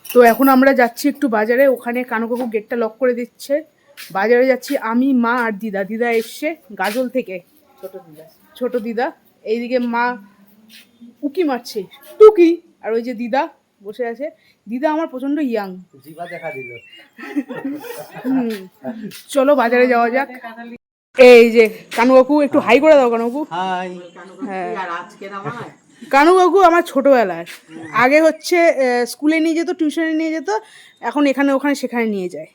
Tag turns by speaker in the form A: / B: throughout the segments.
A: তো এখন আমরা যাচ্ছি একটু বাজারে, ওখানে কানুকাকু গেটটা লক করে দিচ্ছে। বাজারে যাচ্ছি আমি, মা আর দিদা। দিদা এসছে গাজল থেকে, ছোট দিদা। এইদিকে মা উকি মারছে, টুকি। আর ওই যে দিদা বসে আছে। দিদা আমার প্রচন্ড ইয়াং, দেখা দিল। চলো বাজারে যাওয়া যাক। এই যে কানু কাকু, একটু হাই করে দাও কানু কাকু। হ্যাঁ, কানু কাকু আমার ছোটবেলার। আগে হচ্ছে স্কুলে নিয়ে যেত, টিউশনে নিয়ে যেত, এখন এখানে ওখানে সেখানে নিয়ে যায়।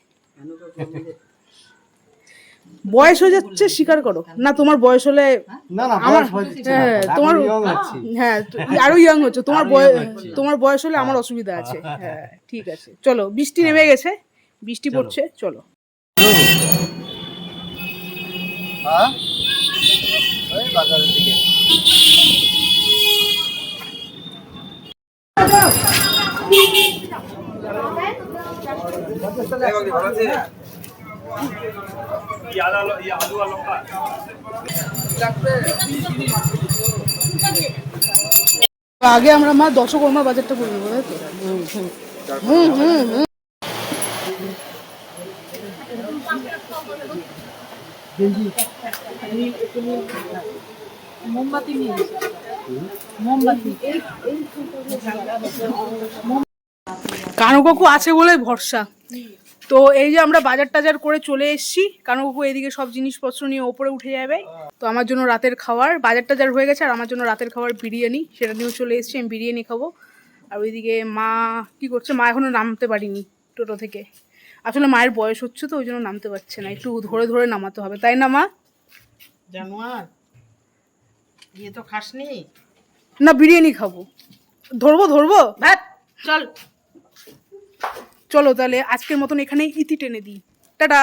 A: বয়স হয়ে যাচ্ছে, স্বীকার করো না। তোমার বয়স হলে আমার, হ্যাঁ তোমার, হ্যাঁ আরো ইয়াং হচ্ছে। তোমার বয়স হলে আমার অসুবিধা আছে। হ্যাঁ ঠিক আছে, চলো। বৃষ্টি নেমে গেছে, বৃষ্টি পড়ছে, চলো। আগে আমরা মা দশকর্মা বাজারটা করে নেবো, তাই তো? মোমবাতি নিয়ে, মোমবাতি কানু কাকু আছে বলে ভরসা। তো এই যে আমরা বাজার টাজার করে চলে এসেছি। কানু কাকু এদিকে সব জিনিসপত্র নিয়ে ওপরে উঠে যাবে। তো আমার জন্য রাতের খাবার বাজার টাজার হয়ে গেছে, আর আমার জন্য রাতের খাবার বিরিয়ানি, সেটা নিয়েও চলে এসেছি। আমি বিরিয়ানি খাবো। আর ওইদিকে মা কি করছে, মা এখনো নামতে পারিনি টোটো থেকে। আসলে মায়ের বয়স হচ্ছে তো, ওই জন্য নামতে পারছে না, একটু ধরে ধরে নামাতে হবে, তাই না মা?
B: জানোয়ার তো খাসনি
A: না, বিরিয়ানি খাবো। ধরবো ভাত। চল চলো তাহলে আজকের মতন এখানেই ইতি টেনে দিই। টাটা।